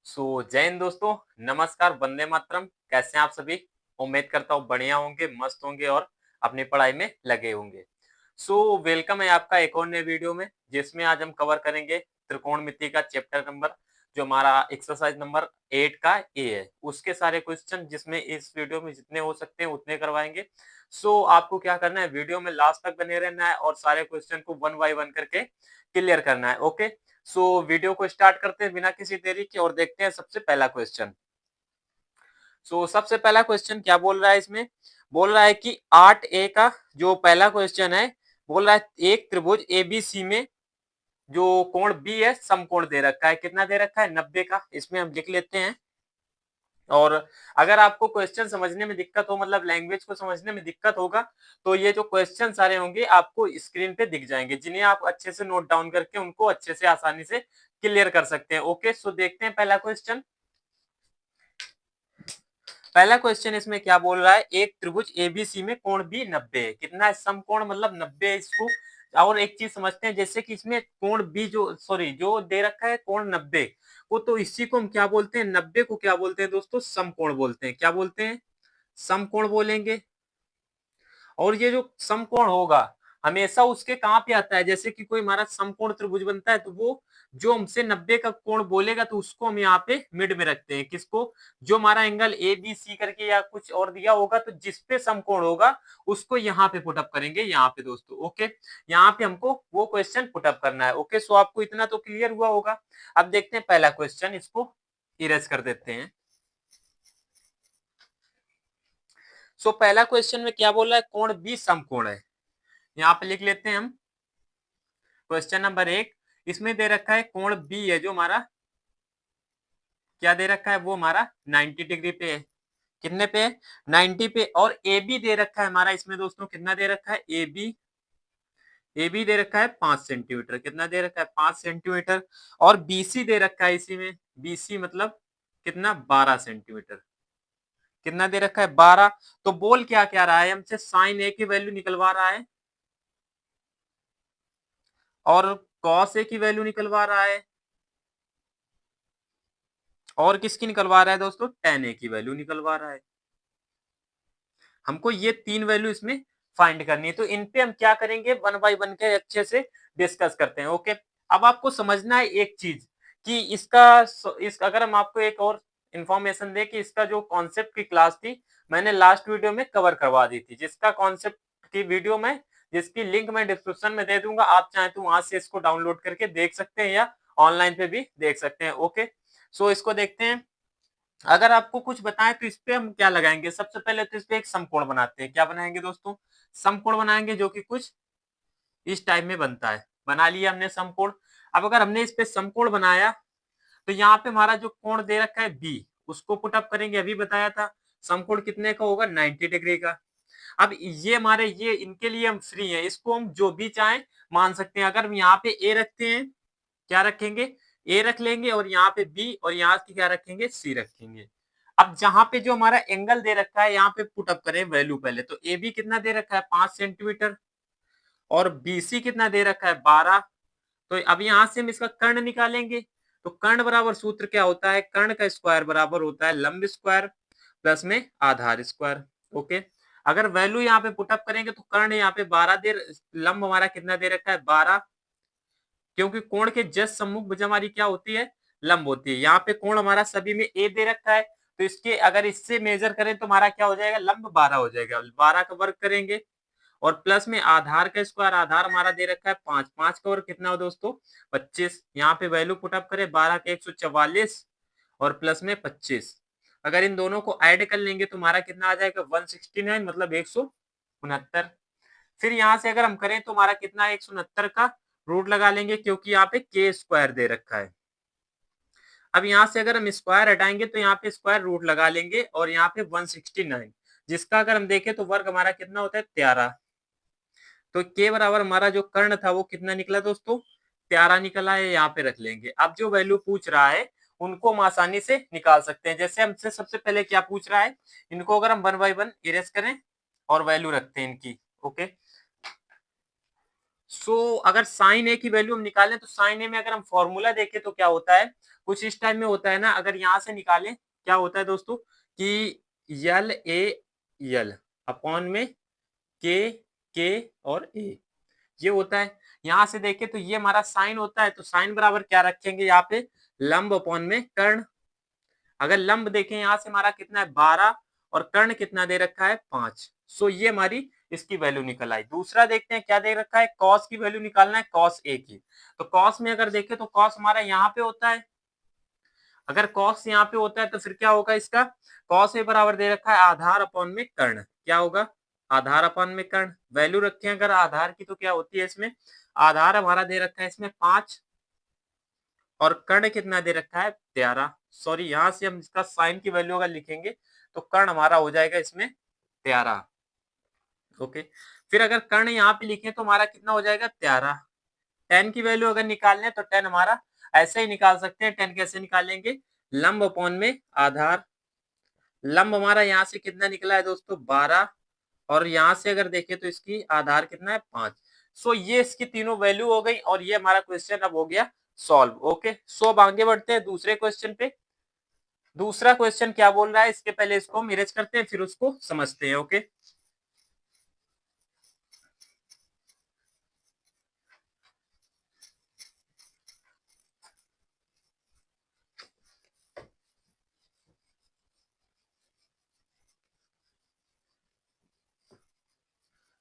जय हिंद दोस्तों, नमस्कार, वंदे मातरम। कैसे हैं आप सभी? उम्मीद करता हूँ बढ़िया होंगे, मस्त होंगे और अपनी पढ़ाई में लगे होंगे। वेलकम है आपका एक और नए वीडियो में, जिसमें आज हम कवर करेंगे त्रिकोणमिति का चैप्टर नंबर, जो हमारा एक्सरसाइज नंबर 8 का ए है। उसके सारे क्वेश्चन जिसमें इस वीडियो में जितने हो सकते हैं उतने करवाएंगे। आपको क्या करना है, वीडियो में लास्ट तक बने रहना है और सारे क्वेश्चन को वन बाय वन करके क्लियर करना है। ओके, वीडियो को स्टार्ट करते हैं बिना किसी देरी के और देखते हैं सबसे पहला क्वेश्चन। सबसे पहला क्वेश्चन क्या बोल रहा है इसमें? बोल रहा है कि 8 ए का जो पहला क्वेश्चन है, बोल रहा है एक त्रिभुज एबीसी में जो कोण बी है समकोण दे रखा है। कितना दे रखा है? 90 का। इसमें हम लिख लेते हैं। और अगर आपको क्वेश्चन समझने में दिक्कत हो, मतलब लैंग्वेज को समझने में दिक्कत होगा, तो ये जो क्वेश्चन सारे होंगे आपको स्क्रीन पे दिख जाएंगे, जिन्हें आप अच्छे से नोट डाउन करके उनको अच्छे से आसानी से क्लियर कर सकते हैं। ओके, देखते हैं पहला क्वेश्चन। पहला क्वेश्चन इसमें क्या बोल रहा है? एक त्रिभुज एबीसी में कोण बी 90 है। कितना है? समकोण मतलब 90 है इसको। और एक चीज समझते हैं, जैसे कि इसमें कोण बी जो दे रखा है कोण 90 को, तो इसी को हम क्या बोलते हैं? 90 को क्या बोलते हैं दोस्तों? समकोण बोलते हैं। क्या बोलते हैं? समकोण बोलेंगे। और ये जो समकोण होगा हमेशा उसके कहां पे आता है? जैसे कि कोई हमारा समकोण त्रिभुज बनता है तो वो जो हमसे 90 का कोण बोलेगा तो उसको हम यहाँ पे मिड में रखते हैं। किसको? जो हमारा एंगल ए बी सी करके या कुछ और दिया होगा, तो जिसपे समकोण होगा उसको यहाँ पे पुटअप करेंगे, यहाँ पे दोस्तों। ओके, यहाँ पे हमको वो क्वेश्चन पुटअप करना है। ओके, आपको इतना तो क्लियर हुआ होगा। अब देखते हैं पहला क्वेश्चन, इसको इरेज कर देते हैं। पहला क्वेश्चन में क्या बोल रहा है? कोण बी समकोण है। यहाँ पे लिख लेते हैं हम क्वेश्चन नंबर 1। इसमें दे रखा है कोण बी है, जो हमारा क्या दे रखा है? वो हमारा 90 डिग्री पे है। कितने पे है? 90 पे। और ए बी दे रखा है हमारा इसमें दोस्तों, कितना दे रखा है? ए बी दे रखा है 5 सेंटीमीटर। कितना दे रखा है? 5 सेंटीमीटर। और बी सी दे रखा है इसी में, बी सी मतलब कितना? 12 सेंटीमीटर। कितना दे रखा है? 12। तो बोल क्या क्या रहा है हमसे? साइन ए की वैल्यू निकलवा रहा है और कॉस ए की वैल्यू निकलवा रहा है, और किसकी निकलवा रहा है दोस्तों? टेन ए की वैल्यू निकलवा रहा है। हमको ये तीन वैल्यू इसमें फाइंड करनी है, तो इन पे हम क्या करेंगे? वन बाय वन के अच्छे से डिस्कस करते हैं। ओके, अब आपको समझना है एक चीज कि अगर हम आपको एक और इंफॉर्मेशन दे कि इसका जो कॉन्सेप्ट की क्लास थी, मैंने लास्ट वीडियो में कवर करवा दी थी, जिसका कॉन्सेप्ट की वीडियो में, जिसकी लिंक मैं डिस्क्रिप्शन में दे दूंगा। आप चाहें तो वहां से इसको डाउनलोड करके देख सकते हैं या ऑनलाइन पे भी देख सकते हैं। ओके, इसको देखते हैं। अगर आपको कुछ बताएं तो इस पे हम क्या लगाएंगे? सबसे पहले तो इस पे एक समकोण बनाते हैं। क्या बनाएंगे दोस्तों? समकोण बनाएंगे, जो कि कुछ इस टाइप में बनता है। बना लिया हमने समकोण। अब अगर हमने इस पे समकोण बनाया, तो यहाँ पे हमारा जो कोण दे रखा है बी, उसको पुटअप करेंगे। अभी बताया था समकोण कितने का होगा? 90 डिग्री का। अब ये हमारे, ये इनके लिए हम फ्री हैं, इसको हम जो भी चाहें मान सकते हैं। अगर हम यहाँ पे ए रखते हैं, क्या रखेंगे? ए रख लेंगे, और यहाँ पे बी, और यहाँ की क्या रखेंगे? सी रखेंगे। अब जहां पे जो हमारा एंगल दे रखा है, यहाँ पे पुटअप करें वैल्यू पहले। तो ए बी कितना दे रखा है? 5 सेंटीमीटर। और बी सी कितना दे रखा है? 12। तो अब यहां से हम इसका कर्ण निकालेंगे। तो कर्ण बराबर सूत्र क्या होता है? कर्ण का स्क्वायर बराबर होता है लंब स्क्वायर प्लस में आधार स्क्वायर। ओके, अगर वैल्यू यहाँ पे पुटअप करेंगे तो कर्ण यहाँ पे 12 दे, लंब हमारा कितना दे रखा है? 12। क्योंकि कोण के जस्ट सम्मुख भुजा हमारी क्या होती है? लंब होती है। यहाँ पे कोण हमारा सभी में ए दे रखा है, तो इसके अगर इससे मेजर करें तो हमारा क्या हो जाएगा? लंब 12 हो जाएगा। 12 का वर्ग करेंगे, और प्लस में आधार का स्क्वायर, आधार हमारा दे रखा है 5, 5 का वर्ग कितना हो दोस्तों? 25। यहाँ पे वैल्यू पुटअप करें, 12 के 144 और प्लस में 25। अगर इन दोनों को ऐड कर लेंगे तो हमारा कितना आ जाएगा? 169, मतलब 169। फिर यहाँ से अगर हम करें तो हमारा कितना है? 169 का रूट लगा लेंगे, क्योंकि यहाँ पे के स्क्वायर दे रखा है। अब यहाँ से अगर हम स्क्वायर हटाएंगे तो यहाँ पे स्क्वायर रूट लगा लेंगे, और यहाँ पे 169, जिसका अगर हम देखें तो वर्ग हमारा कितना होता है? 13। तो के बराबर हमारा जो कर्ण था वो कितना निकला दोस्तों? 13 निकला है। यहाँ पे रख लेंगे। अब जो वैल्यू पूछ रहा है उनको हम आसानी से निकाल सकते हैं। जैसे हमसे सबसे पहले क्या पूछ रहा है, इनको अगर हम वन बाय वन इरेज करें और वैल्यू रखते हैं इनकी। ओके, अगर साइन ए की वैल्यू हम निकालें तो साइन ए में अगर हम फॉर्मूला देखें तो क्या होता है, कुछ इस टाइम में होता है ना, अगर यहां से निकालें क्या होता है दोस्तों कि यल ए यल अपॉन में के और ए, ये होता है। यहां से देखें तो ये हमारा साइन होता है, तो साइन बराबर क्या रखेंगे यहाँ पे, लंब अपॉन में कर्ण। अगर लंब देखें यहां से हमारा कितना है 12 और कर्ण कितना दे रखा है 5। ये हमारी इसकी वैल्यू निकल आई। दूसरा देखते हैं क्या दे रखा है, कॉस की वैल्यू निकालना है, कॉस ए की। तो कॉस में अगर देखें तो कॉस हमारा यहाँ पे होता है, अगर कॉस यहाँ पे होता है तो फिर क्या होगा इसका, कॉस ए बराबर दे रखा है आधार अपॉन में कर्ण, क्या होगा आधार अपॉन में कर्ण। वैल्यू रखें अगर आधार की तो क्या होती है इसमें, आधार हमारा दे रखा है इसमें 5 और कर्ण कितना दे रखा है 13। सॉरी यहां से हम इसका साइन की वैल्यू अगर लिखेंगे तो कर्ण हमारा हो जाएगा इसमें 13। ओके, फिर अगर कर्ण यहाँ पे लिखें तो हमारा कितना हो जाएगा 13। टेन की वैल्यू अगर निकालने तो टेन हमारा ऐसे ही निकाल सकते हैं। टेन कैसे निकालेंगे, लंब अपॉन में आधार, लंब हमारा यहाँ से कितना निकला है दोस्तों 12 और यहाँ से अगर देखें तो इसकी आधार कितना है 5। ये इसकी तीनों वैल्यू हो गई और ये हमारा क्वेश्चन अब हो गया सॉल्व। ओके, अब आगे बढ़ते हैं दूसरे क्वेश्चन पे। दूसरा क्वेश्चन क्या बोल रहा है, इसके पहले इसको हम इरेज करते हैं फिर उसको समझते हैं। ओके,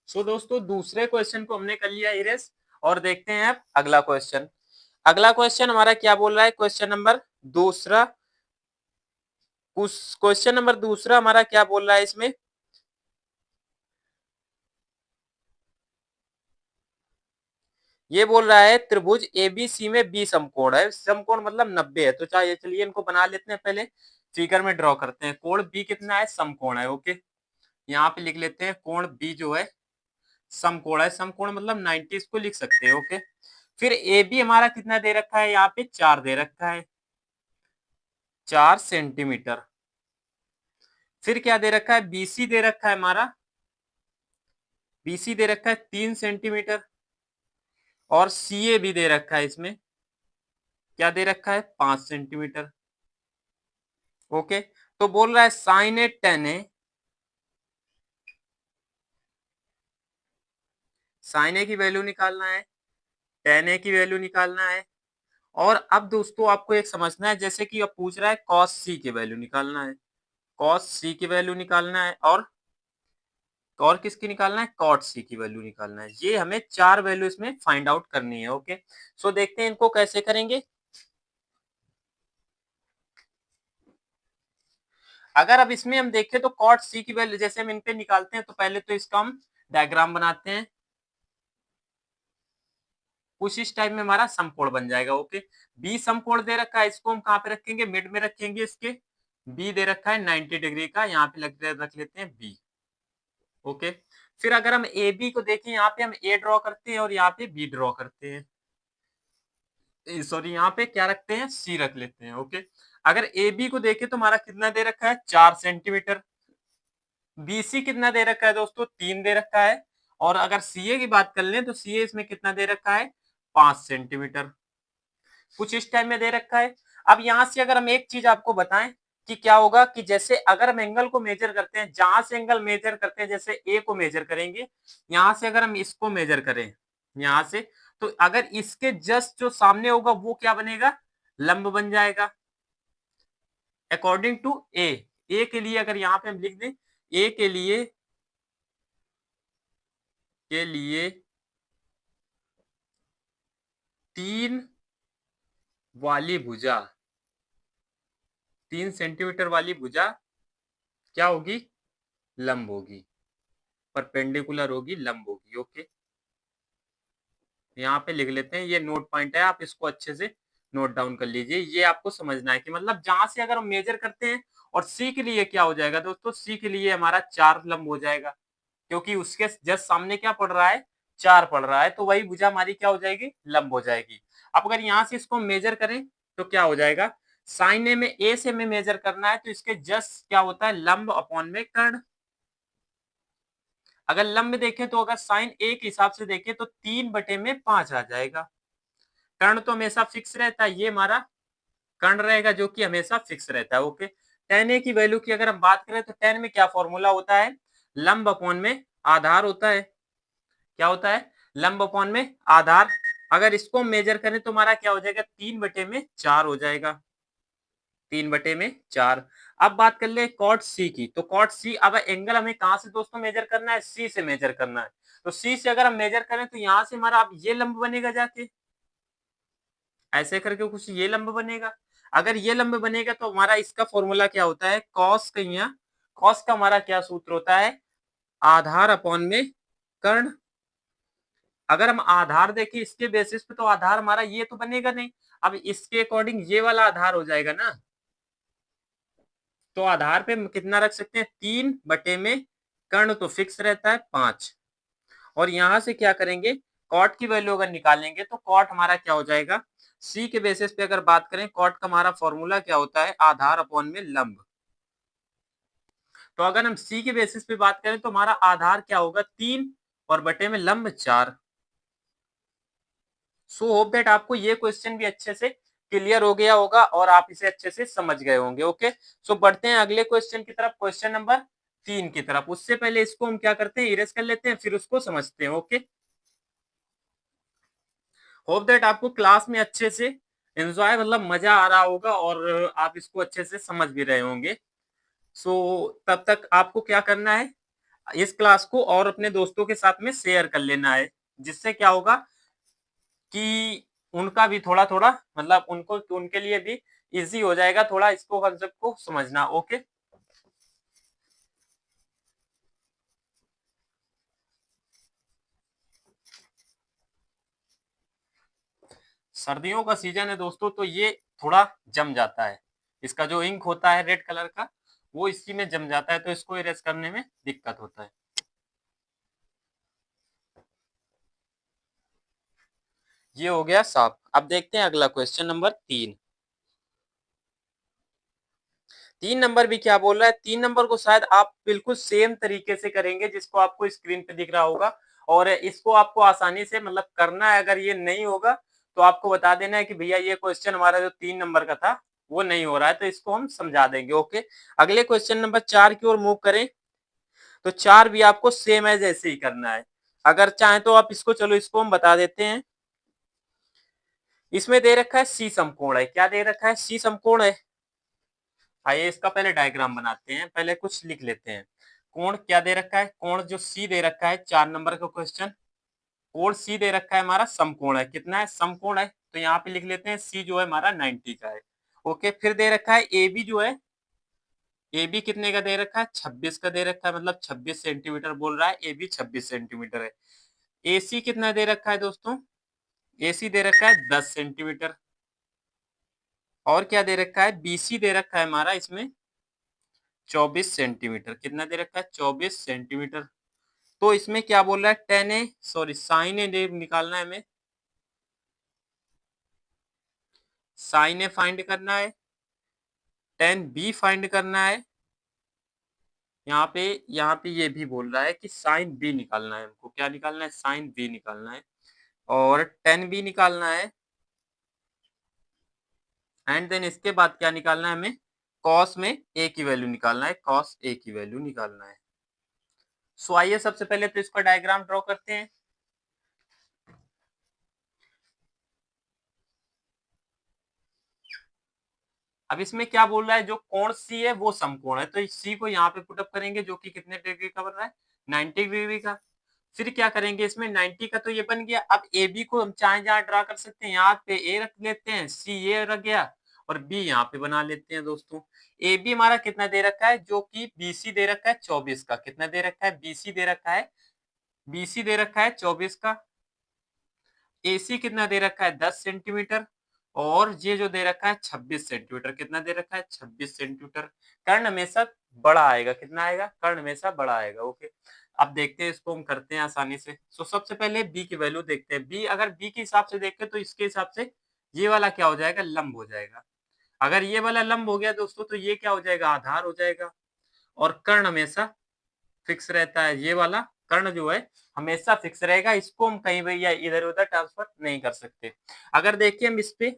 दोस्तों दूसरे क्वेश्चन को हमने कर लिया इरेज और देखते हैं अब अगला क्वेश्चन। अगला क्वेश्चन हमारा क्या बोल रहा है, क्वेश्चन नंबर दूसरा, क्वेश्चन नंबर दूसरा हमारा क्या बोल रहा है इसमें, ये बोल रहा है त्रिभुज एबीसी में बी समकोण है, समकोण मतलब 90 है। तो चलिए इनको बना लेते हैं, पहले फिगर में ड्रॉ करते हैं। कोण बी कितना है, समकोण है। ओके, यहाँ पे लिख लेते हैं कोण बी जो है समकोण है, समकोण मतलब 90 इसको लिख सकते हैं। ओके, फिर ए बी हमारा कितना दे रखा है, यहाँ पे 4 दे रखा है, 4 सेंटीमीटर। फिर क्या दे रखा है, बीसी दे रखा है हमारा, बीसी दे रखा है 3 सेंटीमीटर और सीए भी दे रखा है इसमें, क्या दे रखा है 5 सेंटीमीटर। ओके, तो बोल रहा है साइन ए टेन ए, साइन ए की वैल्यू निकालना है, टेन ए की वैल्यू निकालना है। और अब दोस्तों आपको एक समझना है, जैसे कि अब पूछ रहा है कॉस सी की वैल्यू निकालना है, कॉस सी की वैल्यू निकालना है और किसकी निकालना है, कॉट सी की वैल्यू निकालना है। ये हमें 4 वैल्यू इसमें फाइंड आउट करनी है। ओके, देखते हैं इनको कैसे करेंगे। अगर अब इसमें हम देखें तो कॉट सी की वैल्यू जैसे हम इन पे निकालते हैं, तो पहले तो इसका हम डायग्राम बनाते हैं, कुछ इस टाइप में हमारा समकोण बन जाएगा। ओके, बी समकोण दे रखा है, इसको हम कहाँ पे रखेंगे, मिड में रखेंगे इसके। बी दे रखा है 90 डिग्री का, यहाँ पे रख लेते हैं बी। ओके, फिर अगर हम ए बी को देखें, यहाँ पे हम ए ड्रॉ करते हैं और यहाँ पे बी ड्रॉ करते हैं, सॉरी यहाँ पे क्या रखते हैं, सी रख लेते हैं। ओके, अगर ए बी को देखें तो हमारा कितना दे रखा है 4 सेंटीमीटर, बीसी कितना दे रखा है दोस्तों 3 दे रखा है, और अगर सीए की बात कर लें तो सीए इसमें कितना दे रखा है 5 सेंटीमीटर, कुछ इस टाइम में दे रखा है। अब यहां से अगर हम एक चीज आपको बताएं कि क्या होगा, कि जैसे अगर हम एंगल को मेजर करते हैं, जहां से एंगल मेजर करते हैं, जैसे ए को मेजर करेंगे, यहां से अगर हम इसको मेजर करें यहां से, तो अगर इसके जस्ट जो सामने होगा वो क्या बनेगा, लंब बन जाएगा अकॉर्डिंग टू ए। ए के लिए अगर यहाँ पे हम लिख दें, ए के लिए 3 वाली भुजा, 3 सेंटीमीटर वाली भुजा क्या होगी, लंब होगी, परपेंडिकुलर होगी, लंब होगी। ओके, यहाँ पे लिख लेते हैं, ये नोट पॉइंट है, आप इसको अच्छे से नोट डाउन कर लीजिए। ये आपको समझना है कि मतलब जहां से अगर हम मेजर करते हैं, और सी के लिए क्या हो जाएगा दोस्तों, सी के लिए हमारा 4 लंब हो जाएगा, क्योंकि उसके जस्ट सामने क्या पड़ रहा है 4 पड़ रहा है, तो वही भुजा हमारी क्या हो जाएगी, लंब हो जाएगी। अब अगर यहाँ से इसको मेजर करें तो क्या हो जाएगा, साइन ए में ए से हमें मेजर करना है, तो इसके जस्ट क्या होता है लंब अपॉन में कर्ण। अगर लंब देखें तो अगर साइन ए के हिसाब से देखें तो 3/5 आ जाएगा। कर्ण तो हमेशा फिक्स रहता है, ये हमारा कर्ण रहेगा जो कि हमेशा फिक्स रहता है। ओके, tan a की वैल्यू की अगर हम बात करें तो tan में क्या फॉर्मूला होता है, लंब अपॉन में आधार होता है। क्या होता है, लंब अपॉन में आधार। अगर इसको मेजर करें तो हमारा क्या हो जाएगा, 3/4 हो जाएगा, 3/4। अब बात कर ले कॉट सी की, तो कॉट सी, अब एंगल हमें कहां से दोस्तों मेजर करना है, सी से मेजर करना है। तो सी से अगर हम मेजर करें तो यहां से हमारा अब ये लंब बनेगा, जाके ऐसे करके कुछ ये लंब बनेगा। अगर ये लंब बनेगा तो हमारा इसका फॉर्मूला क्या होता है, कॉस का, यहाँ कॉस का हमारा क्या सूत्र होता है, आधार अपॉन में कर्ण। अगर हम आधार देखें इसके बेसिस पे तो आधार हमारा ये तो बनेगा नहीं, अब इसके अकॉर्डिंग ये वाला आधार हो जाएगा ना। तो आधार पे हम कितना रख सकते हैं, 3/, कर्ण तो फिक्स रहता है 5। और यहां से क्या करेंगे, कॉट की वैल्यू अगर निकालेंगे तो कॉट हमारा क्या हो जाएगा, सी के बेसिस पे अगर बात करें कॉट का हमारा फॉर्मूला क्या होता है, आधार अपॉन में लंब। तो अगर हम सी के बेसिस पे बात करें तो हमारा आधार क्या होगा, 3 और बटे में लंब 4। सो होप दैट आपको ये क्वेश्चन भी अच्छे से क्लियर हो गया होगा और आप इसे अच्छे से समझ गए होंगे। ओके, सो बढ़ते हैं अगले क्वेश्चन की तरफ, क्वेश्चन नंबर 3 की तरफ। उससे पहले इसको हम क्या करते हैं, इरेज कर लेते हैं, फिर उसको समझते हैं। ओके, होप दैट आपको क्लास में अच्छे से एंजॉय, मतलब मजा आ रहा होगा और आप इसको अच्छे से समझ भी रहे होंगे। सो तब तक आपको क्या करना है, इस क्लास को और अपने दोस्तों के साथ में शेयर कर लेना है, जिससे क्या होगा कि उनका भी थोड़ा थोड़ा, मतलब उनको, उनके लिए भी इजी हो जाएगा थोड़ा इसको कंसेप्ट को समझना। ओके, सर्दियों का सीजन है दोस्तों, तो ये थोड़ा जम जाता है, इसका जो इंक होता है रेड कलर का वो इसी में जम जाता है, तो इसको इरेज करने में दिक्कत होता है। ये हो गया साफ। अब देखते हैं अगला क्वेश्चन नंबर 3। 3 नंबर भी क्या बोल रहा है, 3 नंबर को शायद आप बिल्कुल सेम तरीके से करेंगे जिसको आपको स्क्रीन पे दिख रहा होगा, और इसको आपको आसानी से मतलब करना है। अगर ये नहीं होगा तो आपको बता देना है कि भैया ये क्वेश्चन हमारा जो 3 नंबर का था वो नहीं हो रहा है, तो इसको हम समझा देंगे। ओके, अगले क्वेश्चन नंबर 4 की ओर मूव करें, तो 4 भी आपको सेम एज ऐसे ही करना है। अगर चाहे तो आप इसको, चलो इसको हम बता देते हैं। इसमें दे रखा है सी समकोण है, क्या दे रखा है, सी समकोण है। आइए इसका पहले डायग्राम बनाते हैं, पहले कुछ लिख लेते हैं। कोण क्या दे रखा है, कोण जो सी दे रखा है, 4 नंबर का क्वेश्चन, कोण सी दे रखा है हमारा समकोण है, कितना है, समकोण है, तो यहाँ पे लिख लेते हैं सी जो है हमारा 90 का है। ओके, फिर दे रखा है ए बी जो है, ए बी कितने का दे रखा है, 26 का दे रखा है, मतलब 26 सेंटीमीटर बोल रहा है, ए बी 26 सेंटीमीटर है। ए सी कितना दे रखा है दोस्तों, ए सी दे रखा है 10 सेंटीमीटर। और क्या दे रखा है, बी सी दे रखा है हमारा इसमें 24 सेंटीमीटर, कितना दे रखा है, 24 सेंटीमीटर। तो इसमें क्या बोल रहा है, टेन ए, सॉरी साइन ए निकालना है हमें, साइन ए फाइंड करना है, टेन बी फाइंड करना है। यहाँ पे ये भी बोल रहा है कि साइन बी निकालना है, हमको क्या निकालना है, साइन बी निकालना है, और टेन बी निकालना है। एंड देन इसके बाद क्या निकालना है हमें, कॉस में ए की वैल्यू निकालना है, कॉस ए की वैल्यू निकालना है। सो आइए सबसे पहले तो इसका डायग्राम ड्रॉ करते हैं। अब इसमें क्या बोल रहा है, जो कोण सी है वो समकोण है, तो इस सी को यहाँ पे पुटअप करेंगे जो कि कितने डिग्री का बन रहा है, 90 डिग्री का। फिर क्या करेंगे, इसमें 90 का तो ये बन गया। अब ए बी को हम चाहे जहाँ ड्रा कर सकते हैं, यहाँ पे ए रख लेते हैं, सी ये रख गया, और बी यहाँ पे बना लेते हैं दोस्तों। ए बी हमारा कितना दे रखा है, जो कि बी सी दे रखा है 24 का, कितना दे रखा है, बी सी दे रखा है, बी सी दे रखा है 24 का। ए सी कितना दे रखा है, 10 सेंटीमीटर, और ये जो दे रखा है 26 सेंटीमीटर, कितना दे रखा है, 26 सेंटीमीटर। कर्ण हमेशा बड़ा आएगा, कितना आएगा, कर्ण हमेशा बड़ा आएगा। ओके, अब देखते हैं इसको हम करते हैं आसानी से। सो सबसे पहले बी की वैल्यू देखते हैं, बी अगर बी के हिसाब से देखें तो इसके हिसाब से ये वाला क्या हो जाएगा, लंब हो जाएगा। अगर ये वाला लंब हो गया दोस्तों तो ये क्या हो जाएगा, आधार हो जाएगा। और कर्ण हमेशा फिक्स रहता है, ये वाला कर्ण जो है हमेशा फिक्स रहेगा, इसको हम कहीं भी या इधर उधर ट्रांसफर नहीं कर सकते। अगर देखिए हम इस पे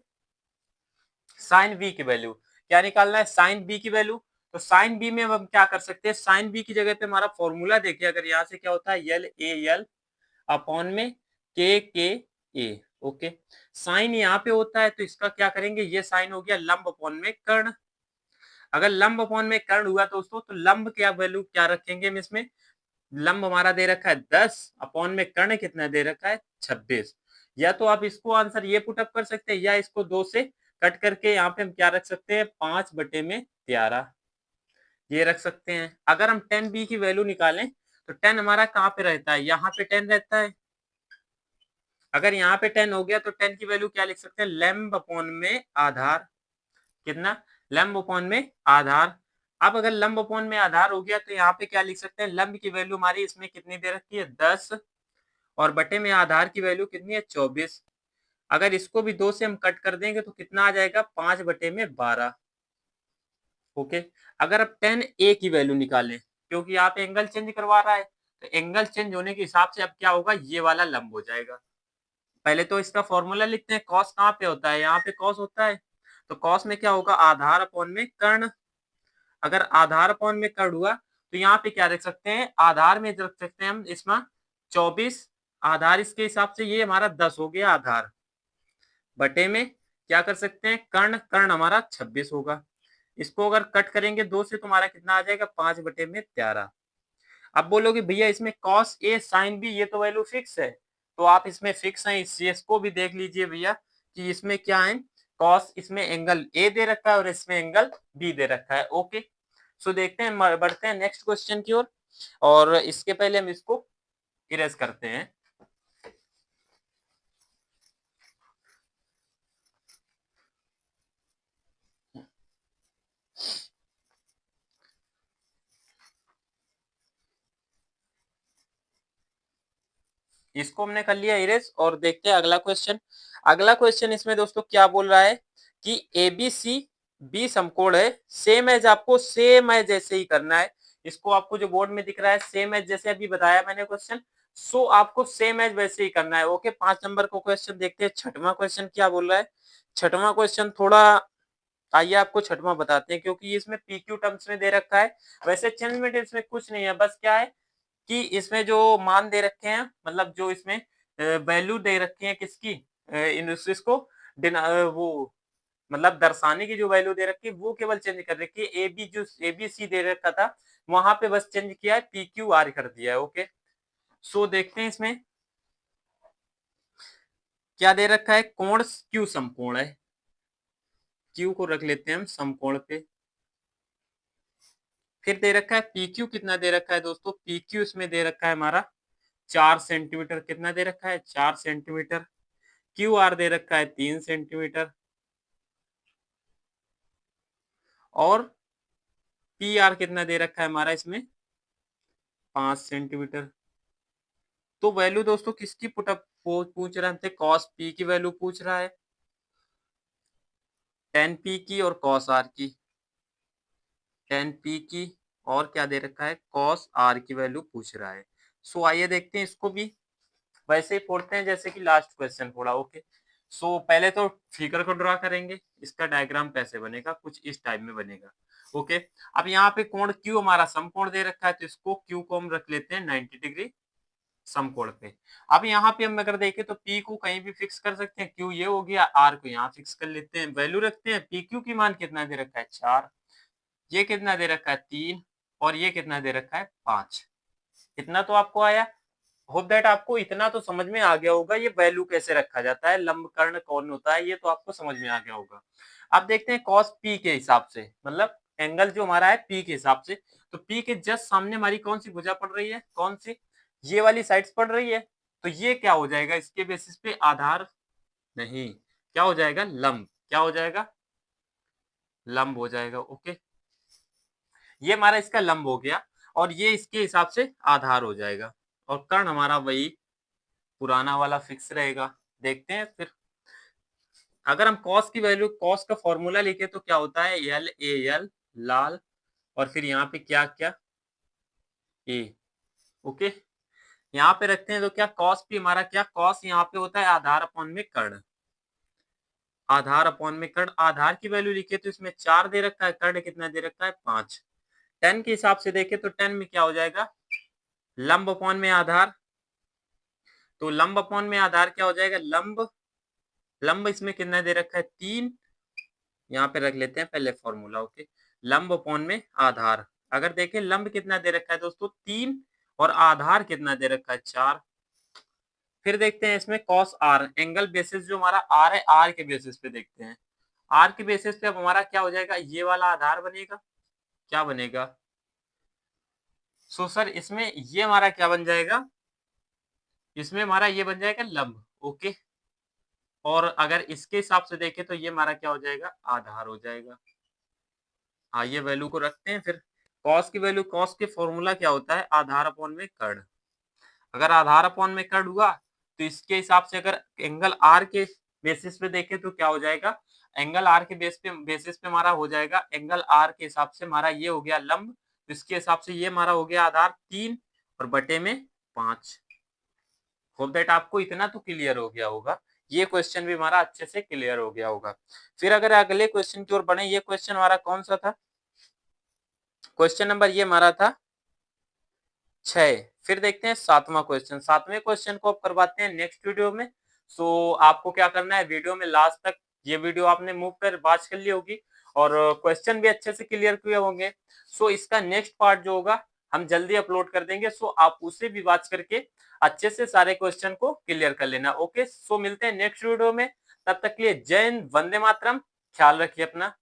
साइन बी की वैल्यू क्या निकालना है, साइन बी की वैल्यू, तो साइन बी में हम क्या कर सकते हैं, साइन बी की जगह पे हमारा फॉर्मूला देखिए, अगर यहाँ से क्या होता है यल ए यल अपॉन में के ए, ओके। साइन यहाँ पे होता है तो इसका क्या करेंगे, ये साइन हो गया लंब अपॉन में कर्ण। अगर लंब अपॉन में कर्ण हुआ दोस्तों तो लंब क्या वैल्यू क्या रखेंगे हम इसमें, लंब हमारा दे रखा है 10 अपॉन में कर्ण कितना दे रखा है 26। या तो आप इसको आंसर ये पुटअप कर सकते हैं या इसको 2 से कट करके यहाँ पे हम क्या रख सकते हैं 5 बटे में 13 ये रख सकते हैं। अगर हम 10 बी की वैल्यू निकालें तो 10 हमारा कहाँ पे रहता है, यहाँ पे 10 रहता है। अगर यहाँ पे 10 हो गया तो 10 की वैल्यू क्या लिख सकते हैं, लंब अपॉन में आधार, कितना लंब अपॉन में आधार। अब अगर लंब अपॉन में आधार हो गया तो यहाँ पे क्या लिख सकते हैं, लंब की वैल्यू हमारी इसमें कितनी दे रखी है 10 और बटे में आधार की वैल्यू कितनी है 24। अगर इसको भी 2 से हम कट कर देंगे तो कितना आ जाएगा 5 बटे में 12, ओके। अगर अब 10 ए की वैल्यू निकालें क्योंकि यहाँ पे एंगल चेंज करवा रहा है तो एंगल चेंज होने के हिसाब से अब क्या होगा, ये वाला लंब हो जाएगा। पहले तो इसका फॉर्मूला लिखते हैं, कॉस कहाँ पे होता है, यहाँ पे कॉस होता है, तो कॉस में क्या होगा आधार अपॉन में कर्ण। अगर आधार अपॉन में कर्ण हुआ तो यहाँ पे क्या रख सकते हैं, आधार में रख सकते हैं हम इसमें 24, आधार इसके हिसाब से ये हमारा 10 हो गया आधार, बटे में क्या कर सकते हैं कर्ण, कर्ण हमारा 26 होगा। इसको अगर कट करेंगे 2 से तुम्हारा कितना आ जाएगा 5 बटे में 13। अब बोलोगे भैया इसमें कॉस ए साइन बी ये तो वैल्यू फिक्स है, तो आप इसमें फिक्स है इसको भी देख लीजिए भैया कि इसमें क्या है, कॉस इसमें एंगल ए दे रखा है और इसमें एंगल बी दे रखा है, ओके। सो देखते हैं, बढ़ते हैं नेक्स्ट क्वेश्चन की ओर और इसके पहले हम इसको इरेज करते हैं। इसको हमने कर लिया इरेज और देखते हैं अगला क्वेश्चन। अगला क्वेश्चन इसमें दोस्तों क्या बोल रहा है कि एबीसी बी समकोण है, सेम एज आपको सेम एज जैसे ही करना है। इसको आपको जो बोर्ड में दिख रहा है सेम एज जैसे अभी बताया मैंने क्वेश्चन, सो आपको सेम एज वैसे ही करना है, ओके। 5 नंबर को क्वेश्चन देखते हैं, छठवां क्वेश्चन क्या बोल रहा है। छठवां क्वेश्चन थोड़ा आइए आपको छठवां बताते हैं क्योंकि इसमें पीक्यू टर्म्स में दे रखा है, वैसे चेंजमेंट इसमें कुछ नहीं है, बस क्या है कि इसमें जो मान दे रखे हैं मतलब जो इसमें वैल्यू दे रखी है किसकी इसको वो मतलब दर्शाने की जो वैल्यू दे रखी है वो केवल चेंज कर रखी है, ए बी जो ए बी सी दे रखा था वहां पे बस चेंज किया है, पी क्यू आर कर दिया है, ओके। सो देखते हैं इसमें क्या दे रखा है, कोण क्यू समकोण है, क्यू को रख लेते हैं हम समकोण पे। फिर दे रखा है पी क्यू कितना दे रखा है दोस्तों, पी क्यू इसमें दे रखा है हमारा 4 सेंटीमीटर, कितना दे रखा है 4 सेंटीमीटर। क्यू आर दे रखा है 3 सेंटीमीटर और पी आर कितना दे रखा है हमारा इसमें 5 सेंटीमीटर। तो वैल्यू दोस्तों किसकी पुटअप पूछ रहे थे, कॉस पी की वैल्यू पूछ रहा है, टेन पी की और कॉस आर की, टेन पी की और क्या दे रखा है कॉस आर की वैल्यू पूछ रहा है। सो आइए देखते हैं इसको भी वैसे ही फोड़ते हैं जैसे कि लास्ट क्वेश्चन फोड़ा, ओके। सो पहले तो फिगर को ड्रा करेंगे, इसका डायग्राम कैसे बनेगा कुछ इस टाइप में बनेगा, ओके। अब यहाँ पे कोण क्यू हमारा समकोण दे रखा है तो इसको क्यू को हम रख लेते हैं 90 डिग्री समकोण पे। अब यहाँ पे हम अगर देखें तो पी को कहीं भी फिक्स कर सकते हैं, क्यू ये हो गया, आर को यहाँ फिक्स कर लेते हैं, वैल्यू रखते हैं, पी क्यू की मान कितना दे रखा है 4, ये कितना दे रखा है 3 और ये कितना दे रखा है 5। इतना तो आपको आया, होप दैट आपको इतना तो समझ में आ गया होगा, ये वैल्यू कैसे रखा जाता है, लंब कर्ण कौन होता है ये तो आपको समझ में आ गया होगा। अब देखते हैं कॉस पी के हिसाब से, मतलब एंगल जो हमारा है पी के हिसाब से, तो पी के जस्ट सामने हमारी कौन सी भुजा पड़ रही है, कौन सी, ये वाली साइड्स पड़ रही है, तो ये क्या हो जाएगा इसके बेसिस पे आधार नहीं, क्या हो जाएगा लंब, क्या हो जाएगा लंब हो जाएगा, ओके। ये हमारा इसका लंब हो गया और ये इसके हिसाब से आधार हो जाएगा और कर्ण हमारा वही पुराना वाला फिक्स रहेगा। देखते हैं फिर अगर हम कॉस की वैल्यू, कॉस का फॉर्मूला लिखे तो क्या होता है एल ए एल लाल और फिर यहाँ पे क्या क्या ए, ओके। यहाँ पे रखते हैं तो क्या कॉस भी हमारा क्या कॉस यहाँ पे होता है आधार अपॉन में कर्ण, आधार अपॉन में कर्ण। आधार की वैल्यू लिखे तो इसमें 4 दे रखा है, कर्ण कितना दे रखा है 5। टेन के हिसाब से देखे तो 10 में क्या हो जाएगा लंब अपॉन में आधार, तो लंब अपॉन में आधार क्या हो जाएगा लंब, लंब इसमें कितना दे रखा है 3, यहाँ पे रख लेते हैं पहले फॉर्मूला। ओके, लंब अपॉन में आधार, अगर देखें लंब कितना दे रखा है दोस्तों 3 और आधार कितना दे रखा है 4। फिर देखते हैं इसमें कॉस आर, एंगल बेसिस जो हमारा आर है आर के बेसिस पे देखते हैं। आर के बेसिस पे अब हमारा क्या हो जाएगा ये वाला आधार बनेगा, क्या बनेगा सो सर इसमें ये हमारा क्या बन जाएगा, इसमें हमारा ये बन जाएगा लंब। ओके, और अगर इसके हिसाब से देखें तो ये हमारा क्या हो जाएगा आधार हो जाएगा। हाँ ये वैल्यू को रखते हैं। फिर कॉस की वैल्यू, कॉस के फॉर्मूला क्या होता है आधार अपॉन में कर्ण, अगर आधार अपॉन में कर्ण हुआ तो इसके हिसाब से अगर एंगल आर के बेसिस पे देखें तो क्या हो जाएगा, एंगल आर के बेसिस पे हमारा हो जाएगा एंगल आर के हिसाब से हमारा ये हो गया लंब, तो इसके हिसाब से ये हमारा हो गया आधार 3 और बटे में 5। होप दैट आपको इतना तो क्लियर हो गया होगा, ये क्वेश्चन भी हमारा अच्छे से क्लियर हो गया होगा। फिर अगर अगले क्वेश्चन की ओर बढ़े, ये क्वेश्चन हमारा कौन सा था, क्वेश्चन नंबर ये हमारा था 6। फिर देखते हैं 7वां क्वेश्चन, 7वें क्वेश्चन को अब करवाते हैं नेक्स्ट वीडियो में। सो आपको क्या करना है वीडियो में लास्ट तक, ये वीडियो आपने मूव कर वॉच कर ली होगी और क्वेश्चन भी अच्छे से क्लियर किए होंगे। सो इसका नेक्स्ट पार्ट जो होगा हम जल्दी अपलोड कर देंगे, सो आप उसे भी वॉच करके अच्छे से सारे क्वेश्चन को क्लियर कर लेना। ओके, सो मिलते हैं नेक्स्ट वीडियो में, तब तक के लिए जय हिंद, वंदे मातरम, ख्याल रखिए अपना।